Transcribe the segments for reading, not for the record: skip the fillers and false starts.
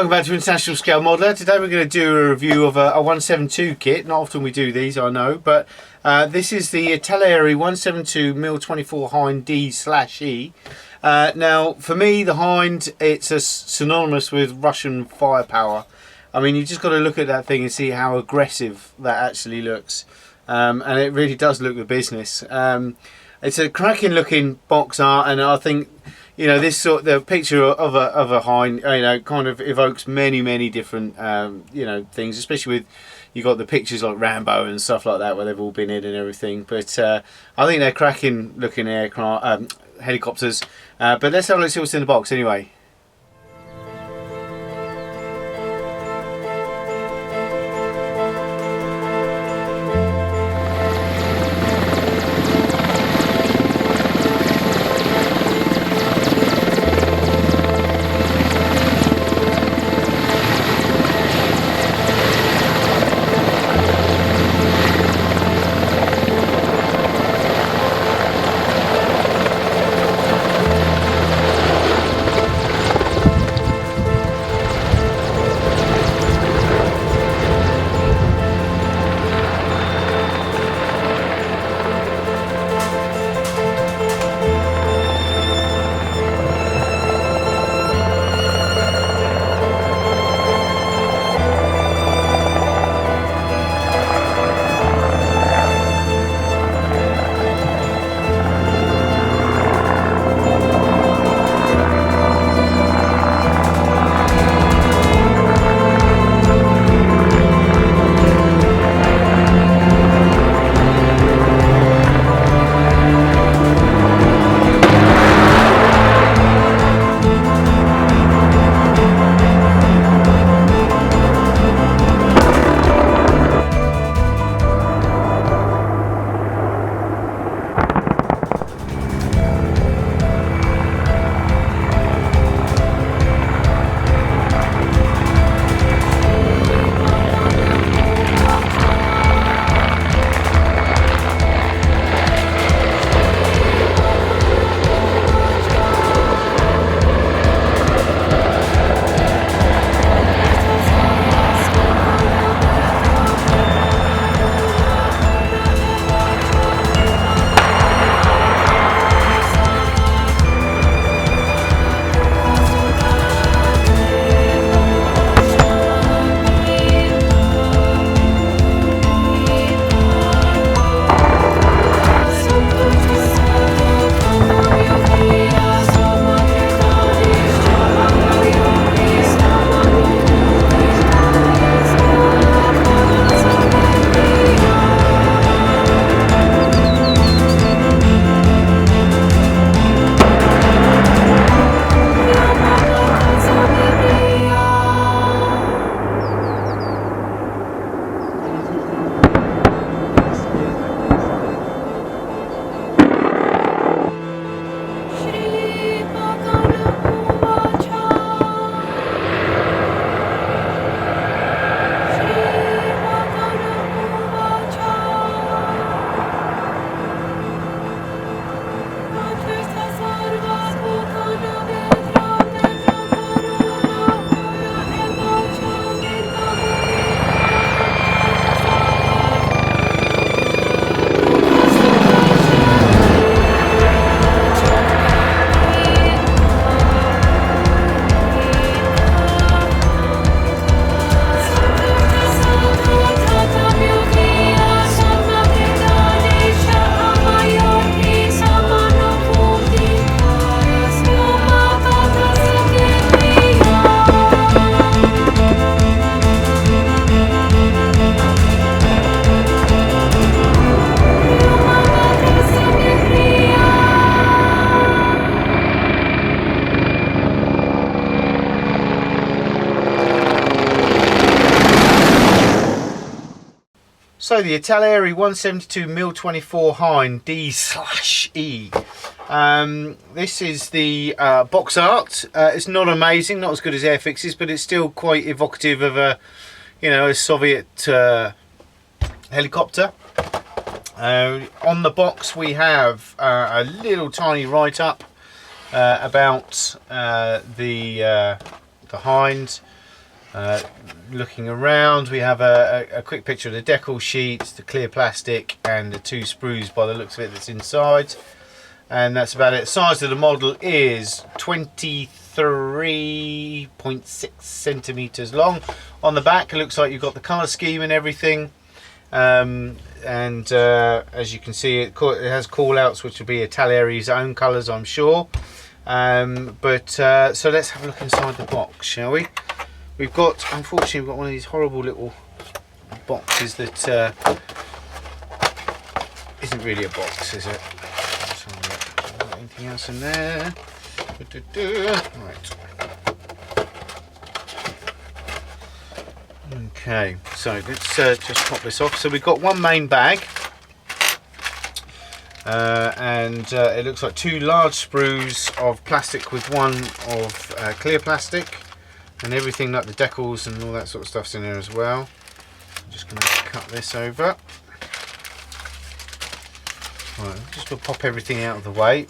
Welcome back to International Scale Modeler. Today we're going to do a review of a 172 kit. Not often we do these, I know, but this is the Italeri 172 Mil-24 Hind D/E. Now, for me, the Hind, it's synonymous with Russian firepower. I mean, you just got to look at that thing and see how aggressive that actually looks, and it really does look the business. It's a cracking looking box art, and I think, you know, the picture of a Hind, you know, kind of evokes many different you know, things, especially with, you got the pictures like Rambo and stuff like that where they've all been in and everything. But I think they're cracking looking aircraft, helicopters. But let's have a look, see what's in the box anyway. So the Italeri 172 Mil-24 Hind D/E. This is the box art. It's not amazing, not as good as Airfix's, but it's still quite evocative of a, you know, a Soviet helicopter. On the box we have a little tiny write-up about the Hind. Looking around, we have a quick picture of the decal sheets, the clear plastic, and the 2 sprues by the looks of it that's inside. And that's about it. The size of the model is 23.6 centimeters long. On the back, it looks like you've got the color scheme and everything. As you can see, it has call outs which will be Italeri's own colors, I'm sure. So let's have a look inside the box, shall we? We've got, unfortunately, we've got one of these horrible little boxes that isn't really a box, is it? Anything else in there? Right. Okay, so let's just pop this off. So we've got one main bag, it looks like 2 large sprues of plastic with one of clear plastic, and everything like the decals and all that sort of stuff's in there as well. I'm just going to cut this over. Right, just going to pop everything out of the way.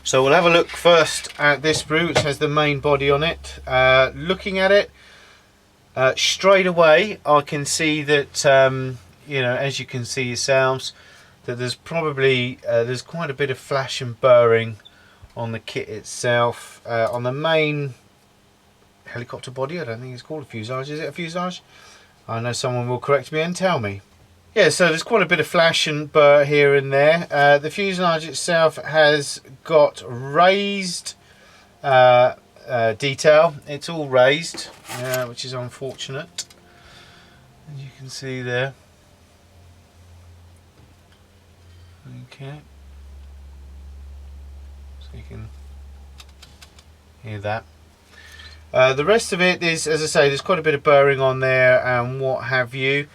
So we'll have a look first at this sprue, which has the main body on it. Looking at it straight away, I can see that you know, as you can see yourselves, that there's probably there's quite a bit of flash and burring on the kit itself. On the main helicopter body, I don't think it's called a fuselage. Is it a fuselage? I know someone will correct me and tell me. Yeah, so there's quite a bit of flash and burr here and there. The fuselage itself has got raised detail. It's all raised, which is unfortunate, as you can see there. Okay, so you can hear that. The rest of it is, as I say, there's quite a bit of burring on there and what have you.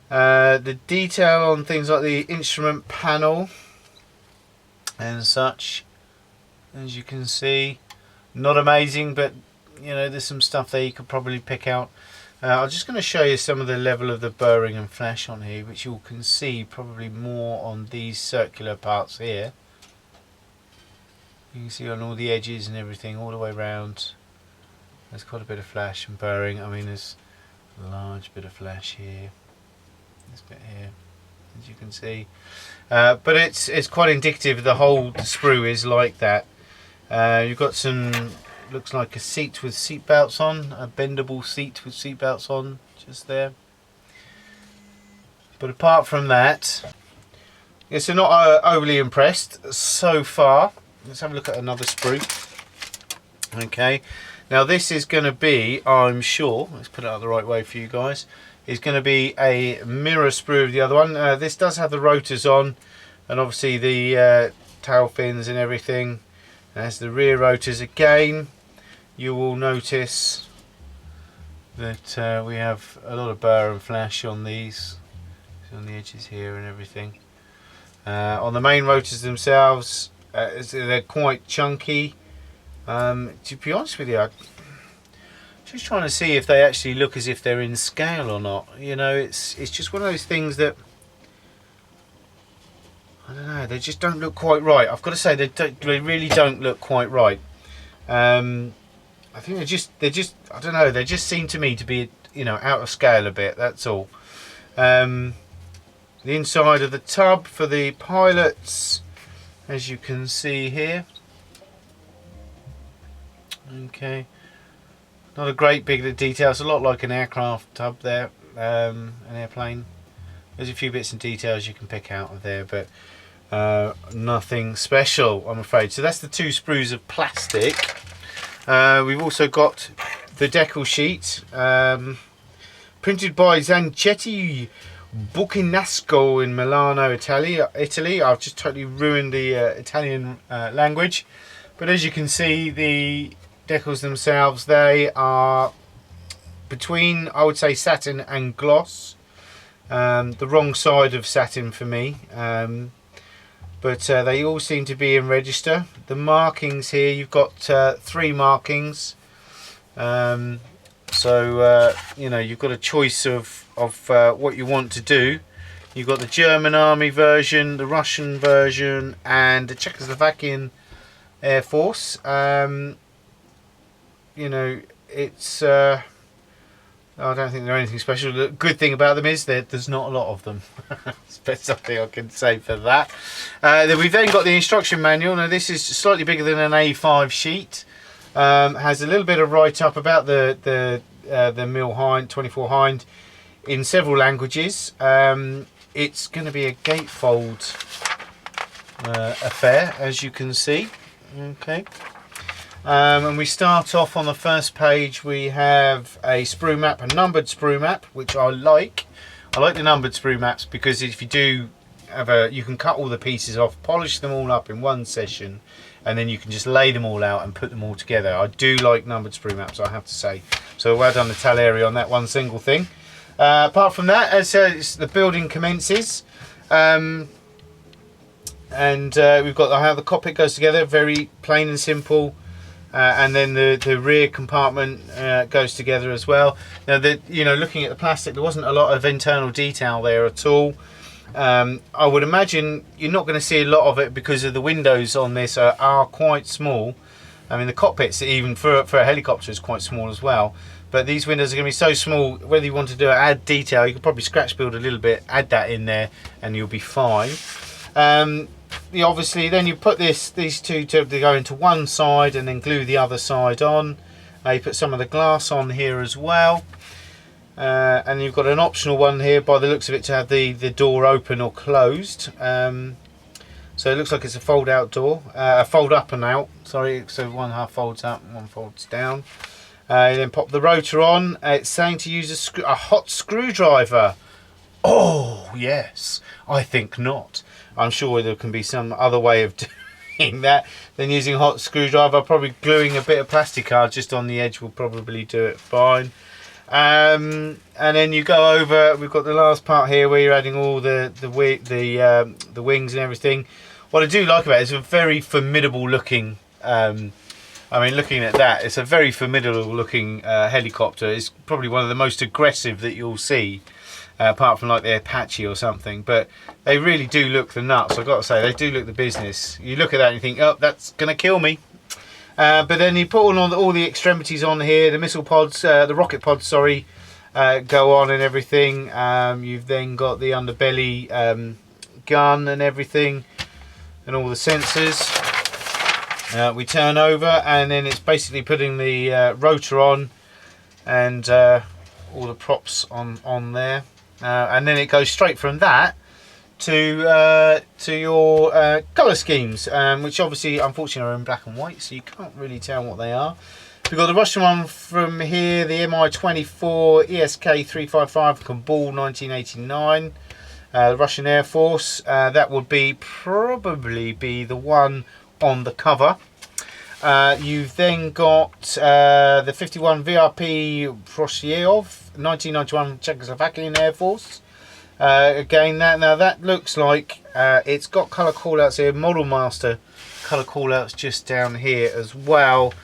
The detail on things like the instrument panel and such, as you can see, not amazing, but you know, there's some stuff there you could probably pick out. I'm just going to show you some of the level of the burring and flash on here, which you can see probably more on these circular parts here. You can see on all the edges and everything all the way around there's quite a bit of flash and burring. I mean, there's a large bit of flash here, this bit here, as you can see, but it's quite indicative. The whole sprue is like that. You've got some, looks like a seat with seat belts on, a bendable seat with seat belts on just there. But apart from that, yes, I'm not overly impressed so far. Let's have a look at another sprue. Okay, now this is going to be, I'm sure, let's put it out the right way for you guys, is going to be a mirror sprue of the other one. This does have the rotors on, and obviously the tail fins and everything. As the rear rotors again, you will notice that we have a lot of burr and flash on these, on the edges here and everything. On the main rotors themselves, they're quite chunky. To be honest with you, I'm just trying to see if they actually look as if they're in scale or not. You know, it's just one of those things that, I don't know, they just don't look quite right. I've got to say, they really don't look quite right. I think they're just I don't know, they just seem to me to be, you know, out of scale a bit, that's all. The inside of the tub for the pilots, as you can see here. Okay, not a great big detail. It's a lot like an aircraft tub there, an airplane. There's a few bits and details you can pick out of there, but nothing special, I'm afraid. So that's the 2 sprues of plastic. We've also got the decal sheet, printed by Zanchetti Buccinasco in Milano, Italy. I've just totally ruined the Italian language, but as you can see, the decals themselves, they are between, I would say, satin and gloss. The wrong side of satin for me, but they all seem to be in register. The markings here, you've got 3 markings, so you know, you've got a choice of what you want to do. You've got the German Army version, the Russian version, and the Czechoslovakian Air Force. you know, it's I don't think they're anything special. The good thing about them is that there's not a lot of them. That's something I can say for that. Then we've then got the instruction manual. Now this is slightly bigger than an A5 sheet. Has a little bit of write-up about the Mil-24 Hind in several languages. It's going to be a gatefold affair, as you can see. Okay. And we start off on the first page. We have a sprue map, a numbered sprue map, which I like. I like the numbered sprue maps because if you do have you can cut all the pieces off, polish them all up in one session, and then you can just lay them all out and put them all together. I do like numbered sprue maps, I have to say. So well done to Italeri on that one single thing. Apart from that, as the building commences, and we've got how the cockpit goes together, very plain and simple. And then the rear compartment goes together as well. Now, looking at the plastic, there wasn't a lot of internal detail there at all. I would imagine you're not going to see a lot of it because of the windows on this are quite small. I mean, the cockpits, even for a helicopter, is quite small as well. But these windows are going to be so small, whether you want to add detail, you could probably scratch build a little bit, add that in there, and you'll be fine. Obviously then you put these two to go into one side and then glue the other side on. You put some of the glass on here as well, and you've got an optional one here by the looks of it to have the door open or closed. So it looks like it's a fold out door, fold up and out, sorry, so one half folds up and one folds down. You then pop the rotor on. It's saying to use a hot screwdriver. Oh yes, I think not. I'm sure there can be some other way of doing that than using a hot screwdriver. Probably gluing a bit of plastic card just on the edge will probably do it fine. And then you go over. We've got the last part here where you're adding all the wings and everything. What I do like about it is a very formidable looking. I mean, looking at that, it's a very formidable looking helicopter. It's probably one of the most aggressive that you'll see. Apart from like the Apache or something, but they really do look the nuts. I've got to say, they do look the business. You look at that and you think, oh, that's gonna kill me. But then you put all the extremities on here, the missile pods, the rocket pods, sorry, go on and everything. You've then got the underbelly gun and everything, and all the sensors. We turn over, and then it's basically putting the rotor on, and all the props on there. And then it goes straight from that to your colour schemes, which obviously unfortunately are in black and white, so you can't really tell what they are. We've got the Russian one from here, the Mi-24 ESK 355 Kabul 1989, the Russian Air Force. That would probably be the one on the cover. You've then got the 51 VRP Prosciov 1991 Czechoslovakian Air Force. Again, that looks like it's got colour callouts here, Model Master colour callouts just down here as well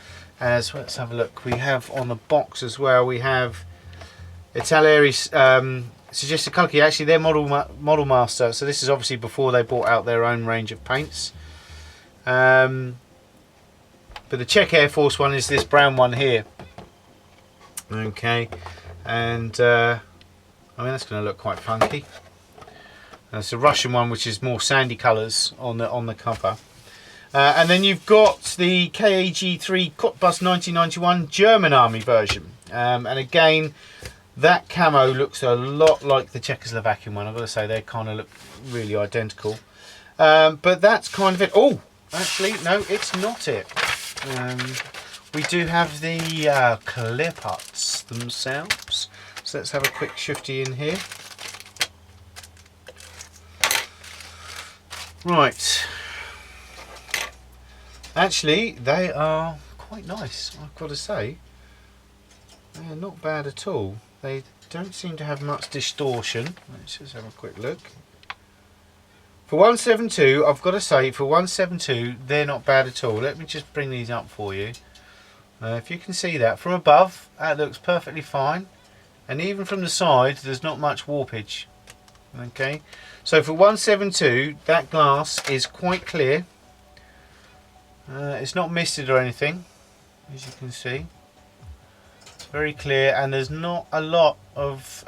as, let's have a look, we have on the box as well, we have Italeri suggested colour key, actually they're Model Master, so this is obviously before they brought out their own range of paints. But the Czech Air Force one is this brown one here. Okay, and I mean that's going to look quite funky. It's a Russian one, which is more sandy colours on the cover. And then you've got the KAG-3 Cottbus 1991 German Army version. And again, that camo looks a lot like the Czechoslovakian one. I've got to say, they kind of look really identical. But that's kind of it. Oh, actually, no, it's not it. We do have the clear parts themselves. So let's have a quick shifty in here. Right. Actually, they are quite nice, I've got to say. They are not bad at all. They don't seem to have much distortion. Let's just have a quick look. For 172, I've got to say, for 172, they're not bad at all. Let me just bring these up for you. If you can see that, from above, that looks perfectly fine. And even from the side, there's not much warpage. Okay, so for 172, that glass is quite clear. It's not misted or anything, as you can see. very clear, and there's not a lot of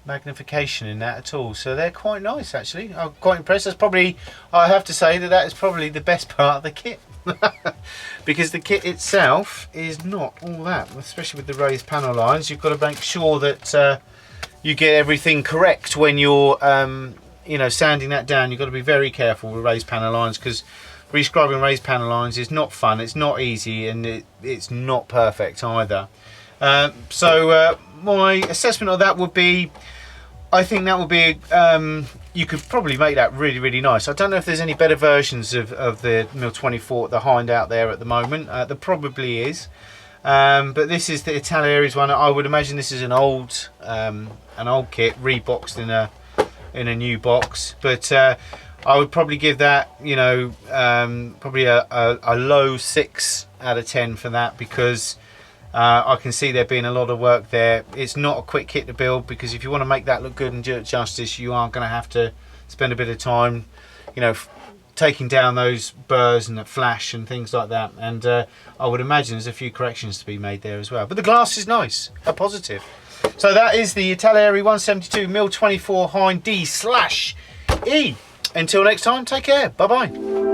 magnification in that at all, so they're quite nice actually. I'm quite impressed. That's probably, I have to say that is probably the best part of the kit. Because the kit itself is not all that, especially with the raised panel lines. You've got to make sure that you get everything correct when you're you know, sanding that down. You've got to be very careful with raised panel lines, because rescribing raised panel lines is not fun, it's not easy, and it's not perfect either. So my assessment of that would be, I think that would be, you could probably make that really, really nice. I don't know if there's any better versions of the Mil-24, the Hind out there at the moment. There probably is. But this is the Italeri one. I would imagine this is an old kit, reboxed in a new box. But I would probably give that, you know, probably a low 6 out of 10 for that, because I can see there being a lot of work there. It's not a quick kit to build, because if you want to make that look good and do it justice, you are going to have to spend a bit of time, you know, taking down those burrs and the flash and things like that. And I would imagine there's a few corrections to be made there as well. But the glass is nice, a positive. So that is the Italeri 172 Mil-24 Hind D/E. Until next time, take care. Bye bye.